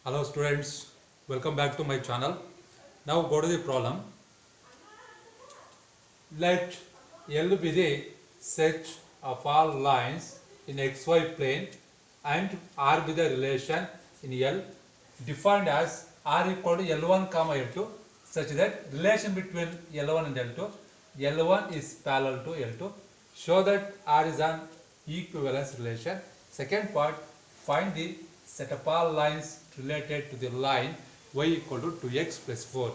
Hello students, welcome back to my channel. Now go to the problem. Let L be the set of all lines in xy plane and R be the relation in L defined as R equal to L1 comma L2 such that relation between L1 and L2, L1 is parallel to L2. Show that R is an equivalence relation. Second part, find the set of all lines related to the line y equal to 2x plus 4.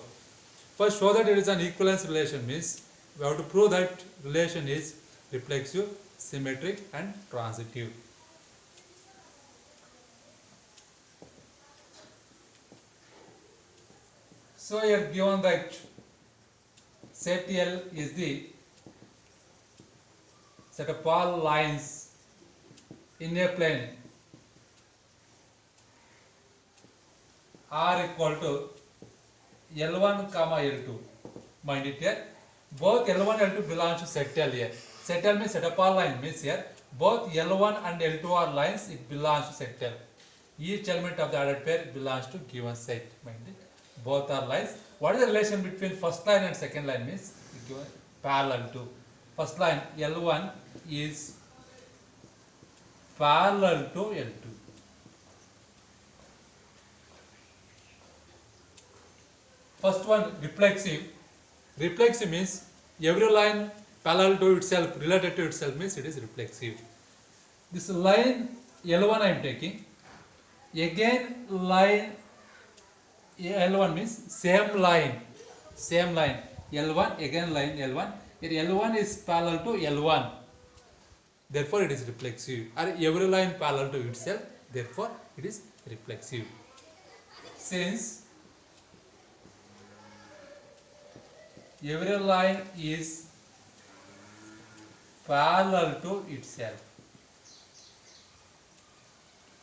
First, show that it is an equivalence relation means we have to prove that relation is reflexive, symmetric and transitive. So here given that set L is the set of all lines in a plane R equal to L1 comma L2. Mind it here. Both L1 and L2 belongs to set L here. Set L means set of all lines means here both L1 and L2 are lines, it belongs to set L. Each element of the ordered pair belongs to given set. Mind it. Both are lines. What is the relation between first line and second line means given parallel to. First line L1 is parallel to L2. First one, reflexive. Reflexive means every line parallel to itself, related to itself means it is reflexive. This line L1 I am taking. Again line L1 means same line. Same line. L1, again line L1. Here L1 is parallel to L1. Therefore it is reflexive. Or every line parallel to itself. Therefore it is reflexive. Since every line is parallel to itself,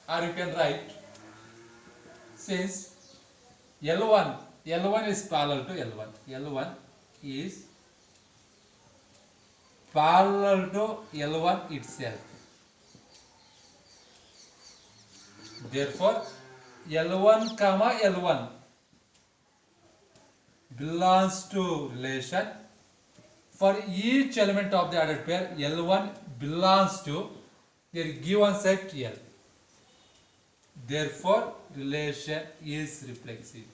or you can write since L1 is parallel to L1 is parallel to L1 itself. Therefore L1 comma L1 belongs to relation for each element of the ordered pair. L1 belongs to a given set L. Therefore relation is reflexive.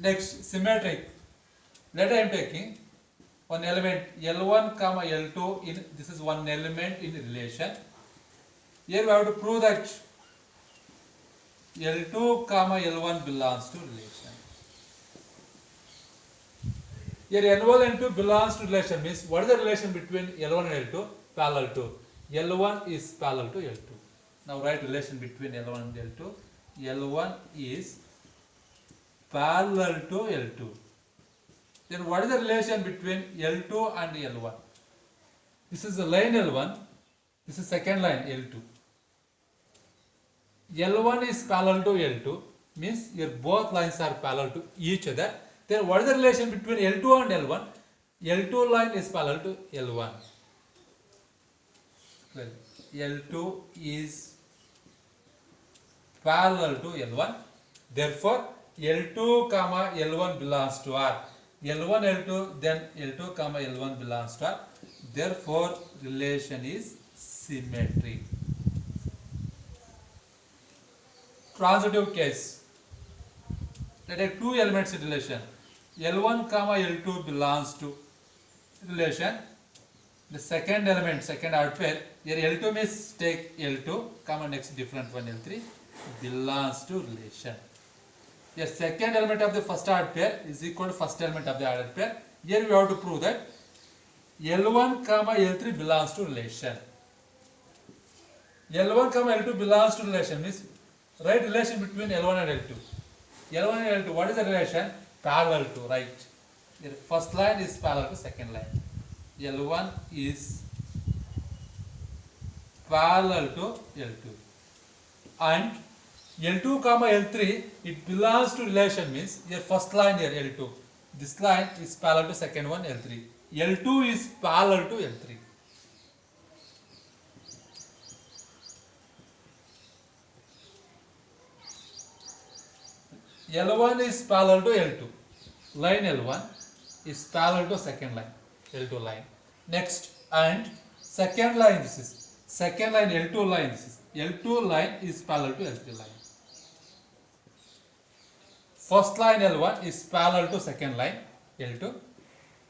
Next, symmetric. Let I am taking one element L1 comma L2 in this is one element in relation. Here we have to prove that L2 comma L1 belongs to relation. Here L1 and L2 belongs to relation means what is the relation between L1 and L2? Parallel to. L1 is parallel to L2. Now write relation between L1 and L2. L1 is parallel to L2. Then what is the relation between L2 and L1? This is the line L1. This is second line L2. L1 is parallel to L2 means your both lines are parallel to each other. Then what is the relation between L2 and L1? L2 line is parallel to L1. Well, L2 is parallel to L1. Therefore, L2 comma L1 belongs to R. L1 L2 then L2 comma L1 belongs to R. Therefore, relation is symmetric. Transitive case. Let us take two elements in relation. L1 comma L2 belongs to relation. The second element, second ordered pair, here L2 means take L2 comma next different one L3 belongs to relation. The second element of the first ordered pair is equal to first element of the ordered pair. Here we have to prove that L1 comma L3 belongs to relation. L1 comma L2 belongs to relation means write relation between L1 and L2. L1 and L2, what is the relation? Parallel to, right? The first line is parallel to second line. L1 is parallel to L2. And L2 comma L3, it belongs to relation means your first line here L2. This line is parallel to second one L3. L2 is parallel to L3. L1 is parallel to L2. Line L1 is parallel to second line, L2 line. Next, and second line, this is second line, L2 line, this is L2 line is parallel to L3 line. First line L1 is parallel to second line L2.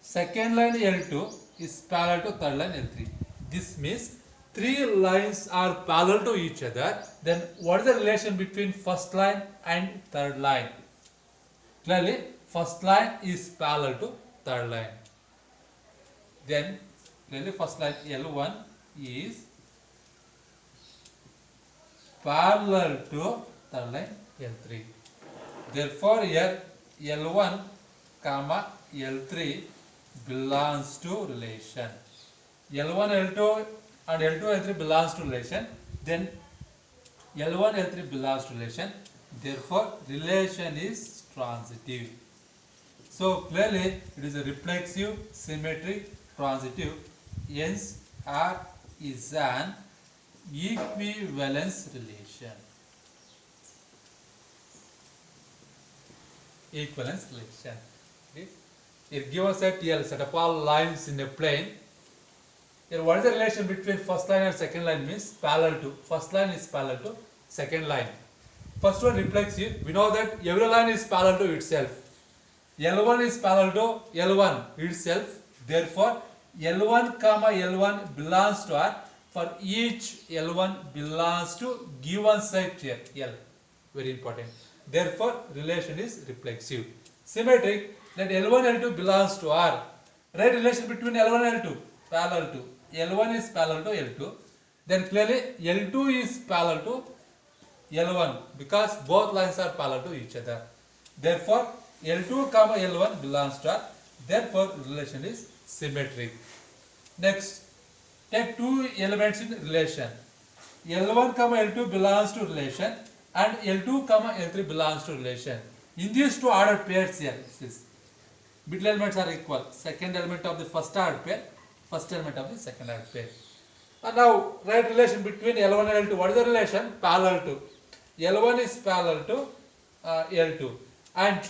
Second line L2 is parallel to third line L3. This means three lines are parallel to each other. Then what is the relation between first line and third line? Clearly, first line is parallel to third line. Then clearly first line L1 is parallel to third line L3. Therefore, here L1 comma L3 belongs to relation. L1 L2 and L2 L3 belongs to relation. Then L1 L3 belongs to relation. Therefore, relation is transitive. So clearly, it is a reflexive, symmetric, transitive. Hence, R is an equivalence relation. Equivalence relation. Okay. It gives us set L, set up all lines in a plane. Here, what is the relation between first line and second line? Means parallel to. First line is parallel to second line. First one reflexive. We know that every line is parallel to itself. L1 is parallel to L1 itself. Therefore, L1 comma L1 belongs to R. For each L1 belongs to given set here L. Very important. Therefore, relation is reflexive. Symmetric, that L1 L2 belongs to R. Right relation between L1 and L2 parallel to. L1 is parallel to L2. Then clearly L2 is parallel to L1 because both lines are parallel to each other. Therefore, L2 comma L1 belongs to R. Therefore, relation is symmetric. Next, take two elements in relation. L1 comma L2 belongs to relation and L2 comma L3 belongs to relation. In these two ordered pairs here, middle elements are equal. Second element of the first ordered pair, first element of the second ordered pair. And now, write relation between L1 and L2. What is the relation? Parallel to. L1 is parallel to L2. And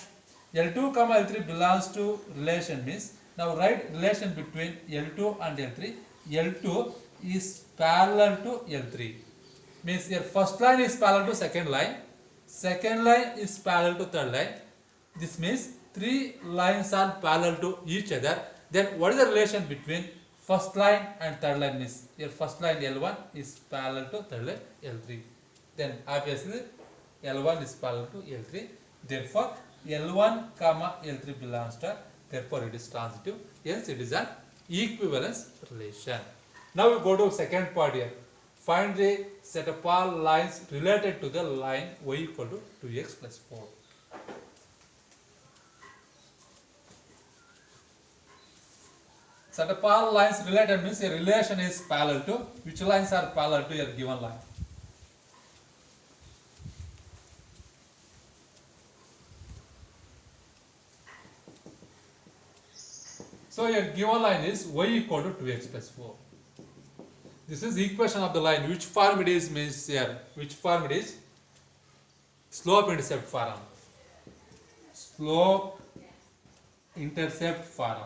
L2 comma L3 belongs to relation means, now write relation between L2 and L3. L2 is parallel to L3. Means your first line is parallel to second line is parallel to third line. This means three lines are parallel to each other. Then what is the relation between first line and third line? Means your first line L1 is parallel to third line L3. Then obviously L1 is parallel to L3. Therefore L1 comma L3 belongs to R. Therefore it is transitive. Hence it is an equivalence relation. Now we go to second part here. Find the set of all lines related to the line y equal to 2x plus 4. Set of all lines related means a relation is parallel to. Which lines are parallel to your given line? So your given line is y equal to 2x plus 4. This is equation of the line. Which form it is means here. Which form it is? Slope intercept form. Slope intercept form.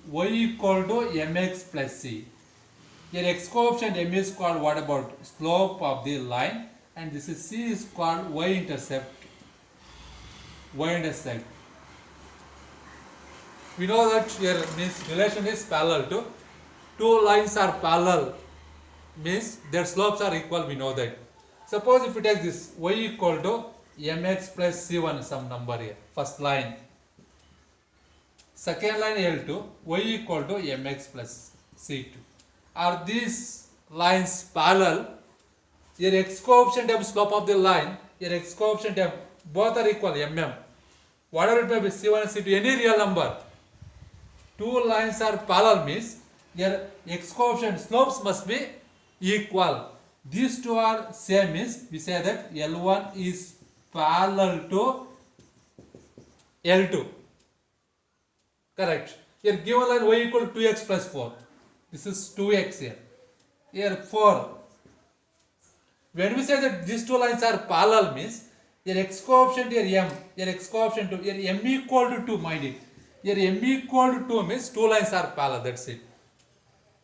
Y equal to mx plus c. Here x coefficient m is called what about? Slope of the line, and this is c is called y intercept. Y intercept. We know that here means relation is parallel to. Two lines are parallel means their slopes are equal. We know that. Suppose if we take this y equal to mx plus c1 some number here. First line. Second line L2 y equal to mx plus c2. Are these lines parallel? Your x coefficient of slope of the line, your x coefficient of both are equal mm. Whatever it may be c1 and c2, any real number. Two lines are parallel means your x coefficient slopes must be equal. These two are same means we say that L1 is parallel to L2. Correct. Here given line y equal to 2x plus 4. This is 2x here. Here 4. When we say that these two lines are parallel means your x coefficient here m, your x coefficient 2, your m equal to 2, mind it. Your m equal to 2 means two lines are parallel, that's it.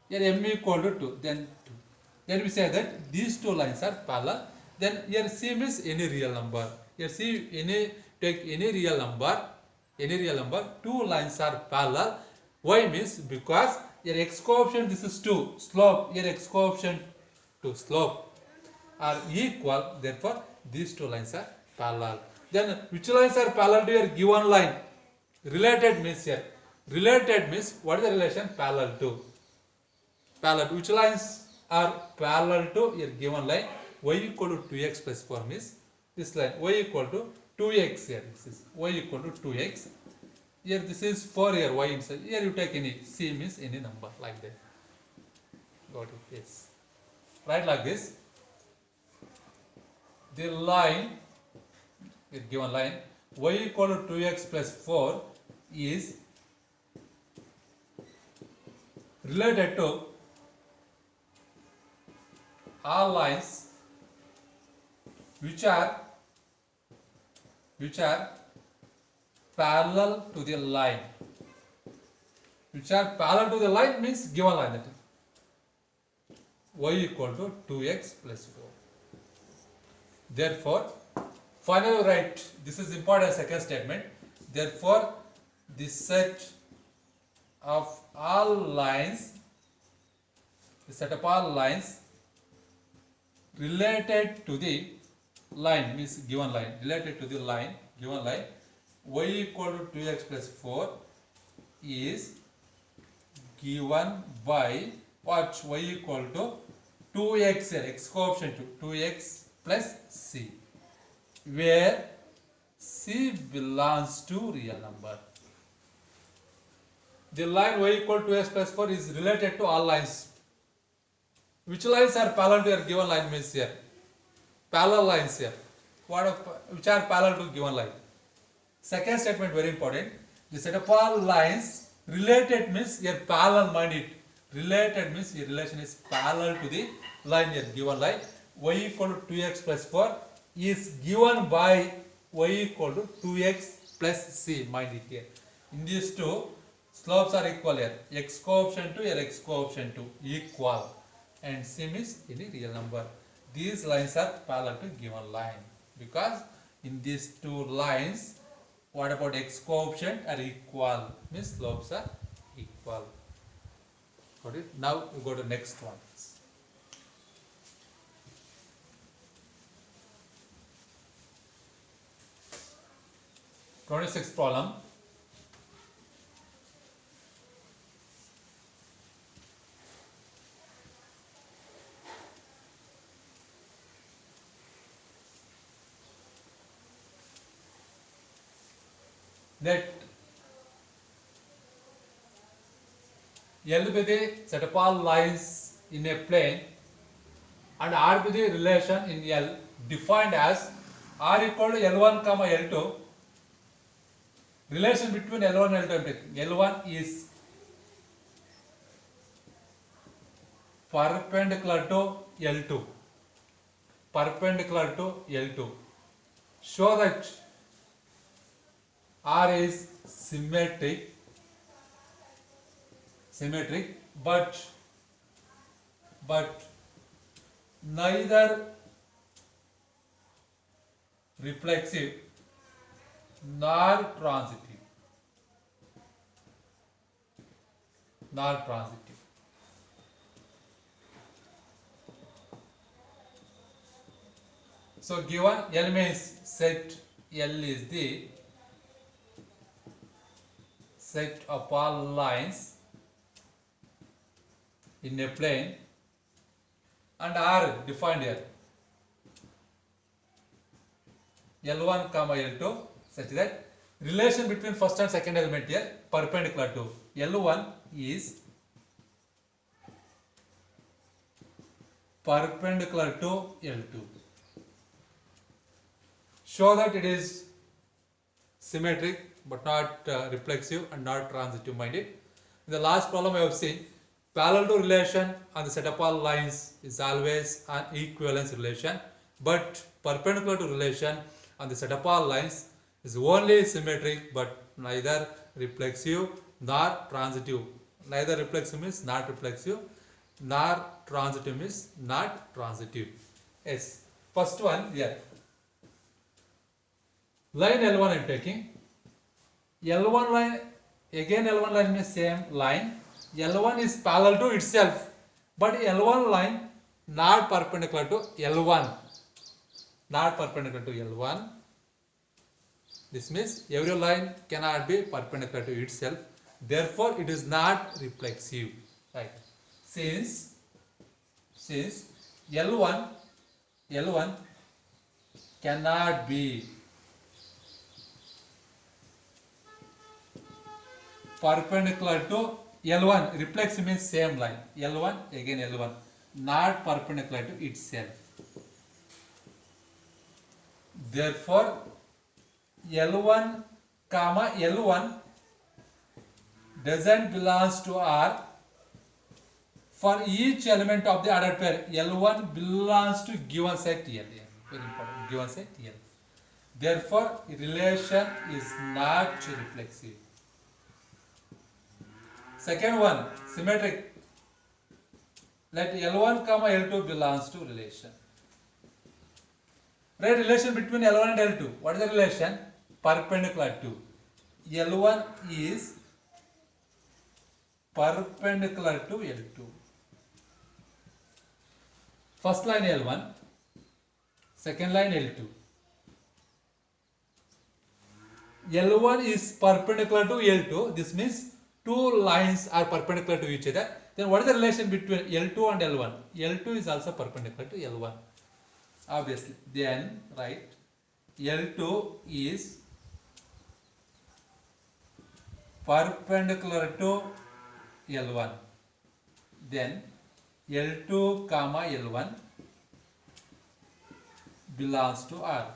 Here m equal to 2, then 2. Then we say that these two lines are parallel. Then here C means any real number. Here C, take any real number, two lines are parallel. Why means because your x coefficient, this is 2, slope, your x coefficient 2, slope are equal, therefore these two lines are parallel. Then which lines are parallel to your given line? Related means here. Related means what is the relation? Parallel to. Parallel. Which lines are parallel to your given line? Y equal to 2x plus 4 means this line. Y equal to 2x here. This is y equal to 2x. Here this is 4 here. Y inside. Here you take any. C means any number like that. Got it? Yes. Right like this. The line, the given line, y equal to 2x plus 4 is related to all lines which are parallel to the line. Which are parallel to the line means given line, that is y equal to 2x plus 4. Therefore, finally write, this is important second statement. Therefore, the set of all lines, related to the line means given line, related to the line, given line, y equal to 2x plus 4 is given by what? Y equal to 2x here, x coefficient 2x plus c, where c belongs to real number. The line y equal to x plus 4 is related to all lines. Which lines are parallel to your given line means here? Parallel lines here. Which are parallel to given line? Second statement very important. The set of all lines related means your parallel, mind it. Related means your relation is parallel to the line here, given line. Y equal to 2x plus 4 is given by y equal to 2x plus c, mind it here. In these two, slopes are equal here. X coefficient 2 here, x coefficient 2 equal. And c means any real number. These lines are parallel to given line. Because in these two lines, what about x coefficient are equal? Means slopes are equal. Got it? Now we go to next one. 26th problem. Let L be the set of all lines in a plane and R be the relation in L defined as R equal to L1 comma L2. Relation between L1 and L2. L1 is perpendicular to L2. Perpendicular to L2. Show that R is symmetric, but neither reflexive nor transitive. So given L means set L is the set of all lines in a plane and R defined here L1 comma L2 such that relation between first and second element here perpendicular to L1 is perpendicular to L2. Show that it is symmetric but not reflexive and not transitive minded. In the last problem I have seen Parallel to relation on the set of all lines is always an equivalence relation, but perpendicular to relation on the set of all lines is only symmetric but neither reflexive nor transitive. Neither reflexive means not reflexive, nor transitive means not transitive. Yes. First one here. Line L1 I am taking. L1 line, again L1 line means same line. L1 is parallel to itself, but L1 line not perpendicular to L1. Not perpendicular to L1. This means every line cannot be perpendicular to itself. Therefore, it is not reflexive. Right? Since L1 cannot be perpendicular to L1, reflexive means same line. L1 again L1, not perpendicular to itself. Therefore, L1 comma L1 doesn't belongs to R. For each element of the ordered pair, L1 belongs to given set L. Very important, given set L. Therefore, relation is not reflexive. Second one, symmetric. Let L1 comma L2 belongs to relation. Write relation between L1 and L2. What is the relation? Perpendicular to. L1 is perpendicular to L2. First line L1, second line L2. L1 is perpendicular to L2. This means two lines are perpendicular to each other. Then what is the relation between L2 and L1? L2 is also perpendicular to L1. Obviously. Then write L2 is perpendicular to L1. Then L2 comma L1 belongs to R.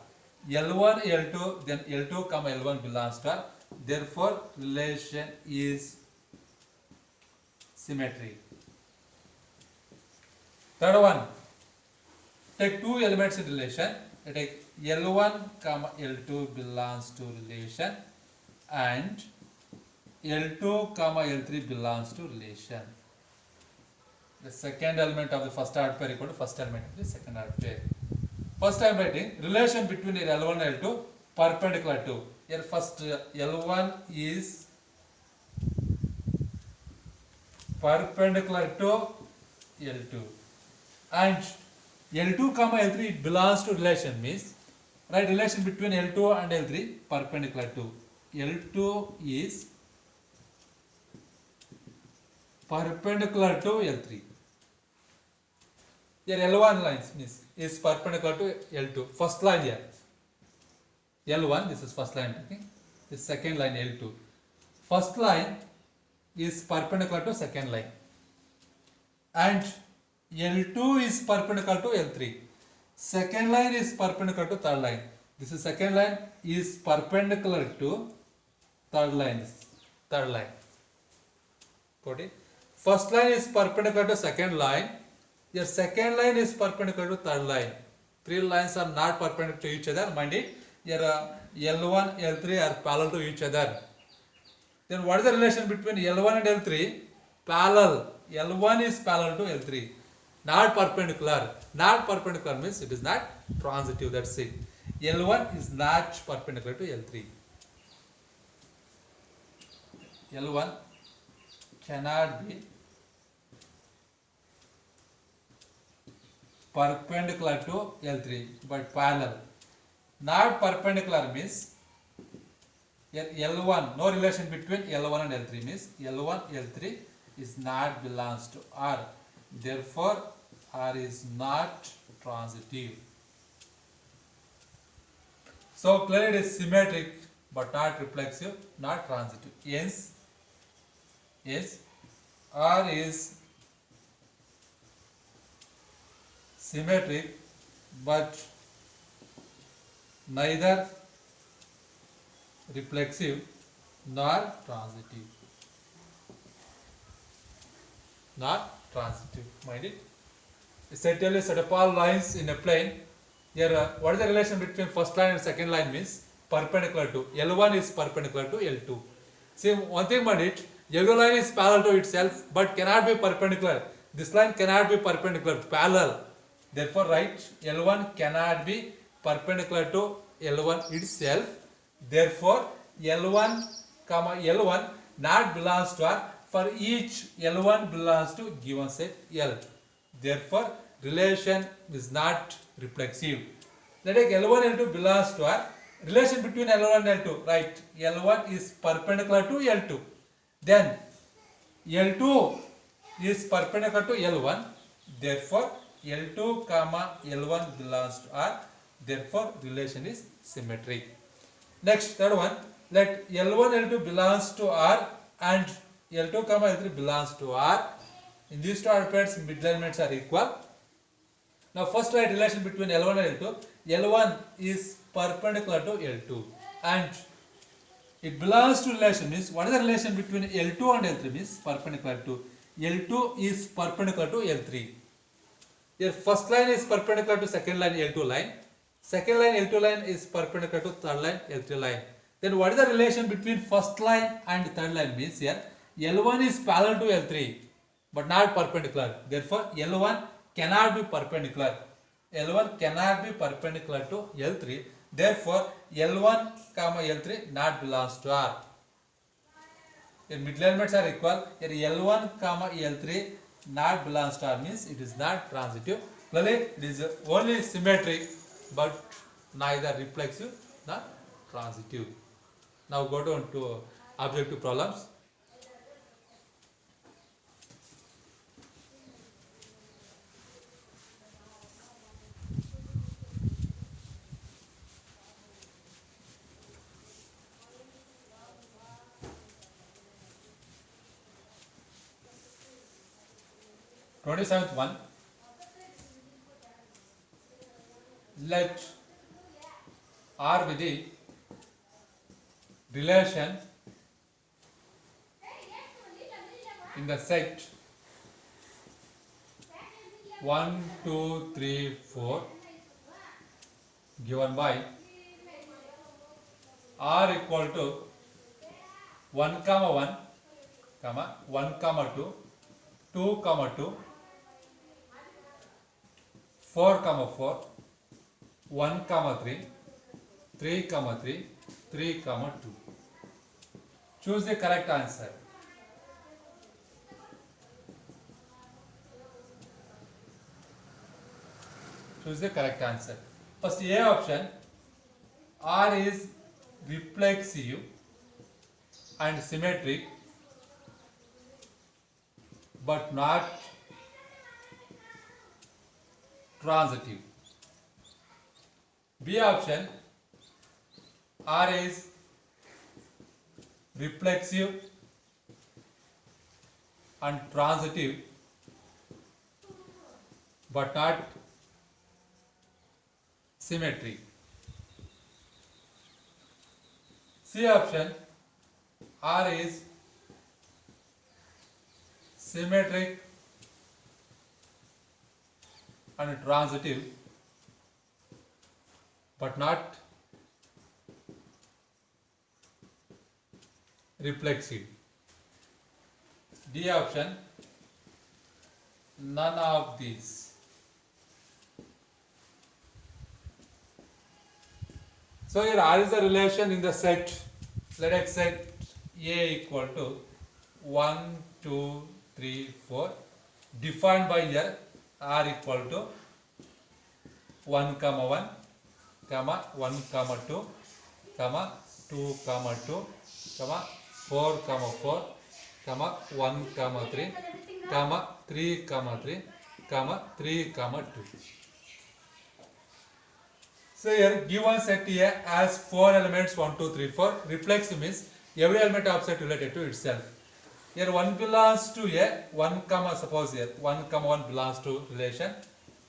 L1 L2 then L2 comma L1 belongs to R. Therefore, relation is symmetric. Third one, take two elements in relation. Take L1 comma L2 belongs to relation and L2 comma L3 belongs to relation. The second element of the first order pair equal to first element of the second order pair. First I am writing relation between L1 and L2 perpendicular to. Here first L1 is perpendicular to L2 and L2 comma L3 belongs to relation means right relation between L2 and L3 perpendicular to. L2 is perpendicular to L3. Here L1 lines means is perpendicular to L2. First line here L1, this is first line. Okay? This second line L2. First line is perpendicular to second line and L2 is perpendicular to L3. Second line is perpendicular to third line. This is second line is perpendicular to third line. Third line. Got it? First line is perpendicular to second line. Your second line is perpendicular to third line. Three lines are not perpendicular to each other. Mind it. Your L1, L3 are parallel to each other. Then what is the relation between L1 and L3? Parallel. L1 is parallel to L3. Not perpendicular. Not perpendicular means it is not transitive. That's it. L1 is not perpendicular to L3. L1 cannot be perpendicular to L3 but parallel. Not perpendicular means L1, no relation between L1 and L3 means L1, L3 is not belongs to R. Therefore, R is not transitive. So clearly it is symmetric but not reflexive, not transitive. Hence, R is symmetric but neither reflexive nor transitive. not transitive. Mind it. Set L is set up all lines in a plane. Here, what is the relation between first line and second line means perpendicular to L1 is perpendicular to L2. See, one thing about it, yellow line is parallel to itself but cannot be perpendicular. This line cannot be perpendicular, parallel. Therefore, write L1 cannot be perpendicular to L1 itself. Therefore, L1 comma L1 not belongs to R for each L1 belongs to given set L. Therefore, relation is not reflexive. Let us take L1 L2 belongs to R. Relation between L1 and L2, right? L1 is perpendicular to L2. Then L2 is perpendicular to L1. Therefore, L2 comma L1 belongs to R. Therefore, relation is symmetric. Next, third one. Let L1 L2 belongs to R and L2 comma L3 belongs to R. In these two pairs, mid elements are equal. Now, first write relation between L1 and L2. L1 is perpendicular to L2 and it belongs to relation means what is the relation between L2 and L3 means perpendicular to L2 is perpendicular to L3. Here first line is perpendicular to second line L2 line. Second line L2 line is perpendicular to third line L3 line. Then what is the relation between first line and third line means here L1 is parallel to L3 but not perpendicular. Therefore, L1 cannot be perpendicular. L1 cannot be perpendicular to L3. Therefore, L1 comma L3 not belongs to R. Here middle elements are equal. Here L1 comma L3 not belongs to R means it is not transitive. Clearly, it is only symmetric but neither reflexive nor transitive. Now go down to objective problems. Twenty-seventh one. Let R be the relation in the set 1, 2, 3, 4 given by R equal to 1 comma 1 comma 1 comma 2 2 comma 2 4 comma 4 1 comma 3 3 comma 3 3 comma 2. Choose the correct answer. Choose the correct answer. First A option, R is reflexive and symmetric but not transitive. B option, R is reflexive and transitive but not symmetric. C option, R is symmetric and transitive but not reflexive. D option, none of these. So here R is the relation in the set. Let us set A equal to 1, 2, 3, 4 defined by here R equal to 1 comma 1 comma 1 comma 2 comma 2 comma 2 comma 4 comma 4 comma 1 comma 3 comma 3 comma 3 comma 3 comma 2. So here given set A has 4 elements 1, 2, 3, 4. Reflexive means every element of set related to itself. Here 1 belongs to A, 1 comma suppose here 1 comma 1 belongs to relation,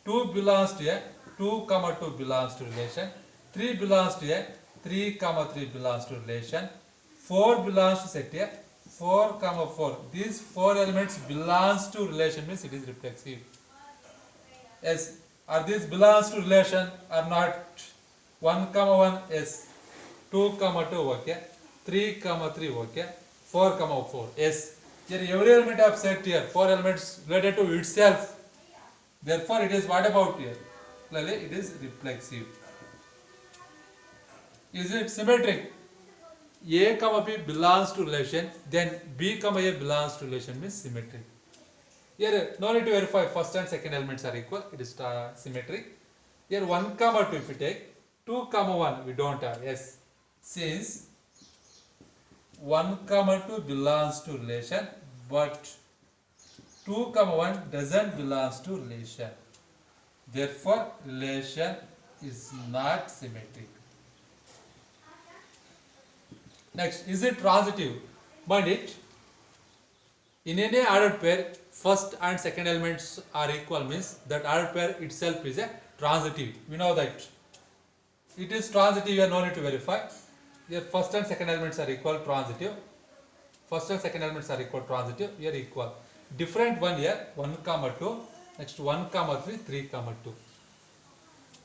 2 belongs to A, 2 comma 2 belongs to relation, 3 belongs to A, 3 comma 3 belongs to relation, 4 belongs to set A, 4, comma 4. These 4 elements belongs to relation means it is reflexive. Yes. Are these belongs to relation or not? 1, comma 1. Yes. 2, comma 2. Okay. 3, comma 3. Okay. 4, comma 4. Yes. Here every element of set here. 4 elements related to itself. Therefore, it is what about here? Clearly, it is reflexive. Is it symmetric? A comma B belongs to relation, then B comma A belongs to relation means symmetric. Here, no need to verify first and second elements are equal. It is symmetric. Here, 1 comma 2 if we take, 2 comma 1 we don't have. Yes, since 1 comma 2 belongs to relation, but 2 comma 1 doesn't belongs to relation. Therefore, relation is not symmetric. Next, is it transitive? Mind it, in any ordered pair, first and second elements are equal means that ordered pair itself is a transitive. We know that. It is transitive, you no need to verify. Here first and second elements are equal, transitive. First and second elements are equal, transitive. Here equal. Different one here, 1 comma 2. Next 1 comma 3, 3 comma 2.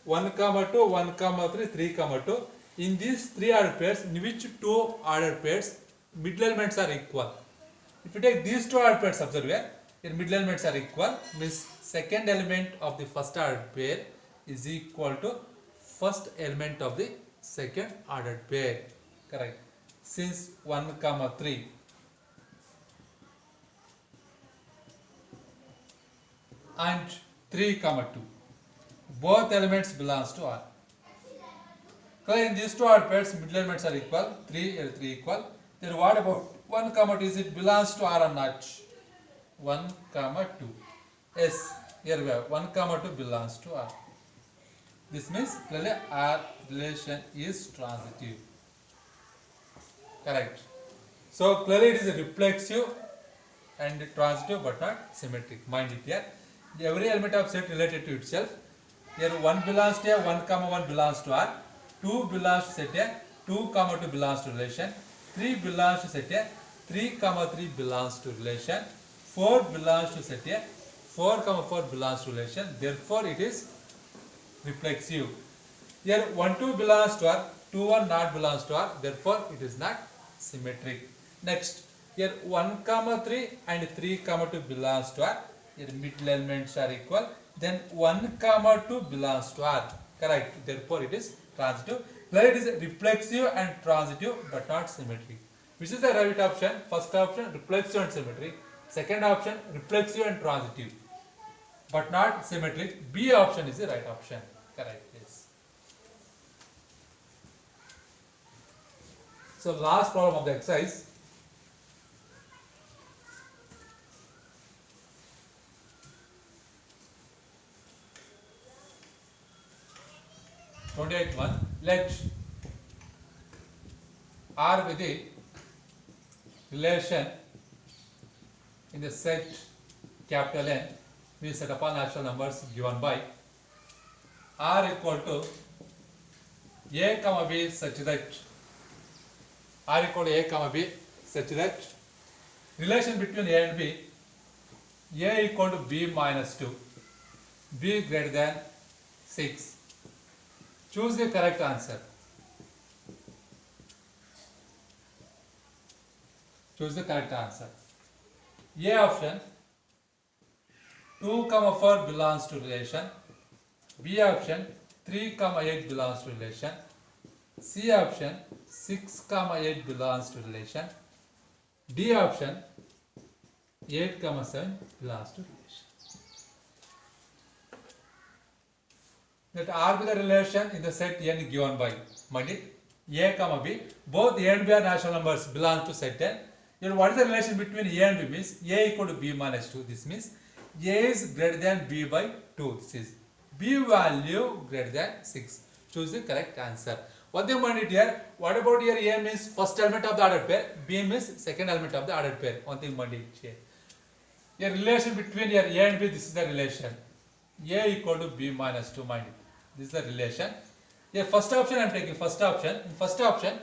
1 comma 2, 1 comma 3, 3 comma 2. In these 3 ordered pairs, in which 2 ordered pairs, middle elements are equal. If you take these 2 ordered pairs, observe here, middle elements are equal, means second element of the first ordered pair is equal to first element of the second ordered pair. Correct. Since 1 comma 3. And 3 comma 2. Both elements belongs to R. In these 2 ordered pairs, middle elements are equal, 3 and 3 equal. Then what about 1 comma 2? Is it belongs to R or not? 1 comma 2. Yes, here we have 1 comma 2 belongs to R. This means clearly R relation is transitive. Correct. So clearly it is a reflexive and transitive but not symmetric. Mind it here. Every element of set related to itself. Here 1 belongs to A, 1 comma 1 belongs to R. 2 belongs to set A, 2 comma 2 belongs to relation, 3 belongs to set A, 3 comma 3 belongs to relation, 4 belongs to set A, 4 comma 4 belongs to relation. Therefore, it is reflexive. Here 1 2 belongs to R, 2 1 not belongs to R. Therefore, it is not symmetric. Next, here 1 comma 3 and 3 comma 2 belongs to R. Here middle elements are equal. Then 1 comma 2 belongs to R. Correct. Therefore, it is transitive. Where it is reflexive and transitive but not symmetric. Which is the right option? First option, reflexive and symmetric. Second option, reflexive and transitive but not symmetric. B option is the right option. Correct. Yes. So last problem of the exercise. one. Let R with the relation in the set capital N be set upon natural numbers given by R equal to A comma B such that R equal to A comma B such that relation between A and B, A equal to B minus 2, B greater than 6. Choose the correct answer. Choose the correct answer. A option 2 comma 4 belongs to relation. B option 3 comma 8 belongs to relation. C option 6 comma 8 belongs to relation. D option 8 comma 7 belongs to relation. Let R be the relation in the set N given by, mind it, A comma B. Both A and B are natural numbers belong to set N. Then what is the relation between A and B means A equal to B minus 2. This means A is greater than B by 2. This is B value greater than 6. Choose the correct answer. One thing mind it here. What about here? A means first element of the ordered pair. B means second element of the ordered pair. One thing mind it here. A relation between here A and B. This is the relation. A equal to B minus 2. Mind it. This is the relation. Here first option I am taking. First option. In first option,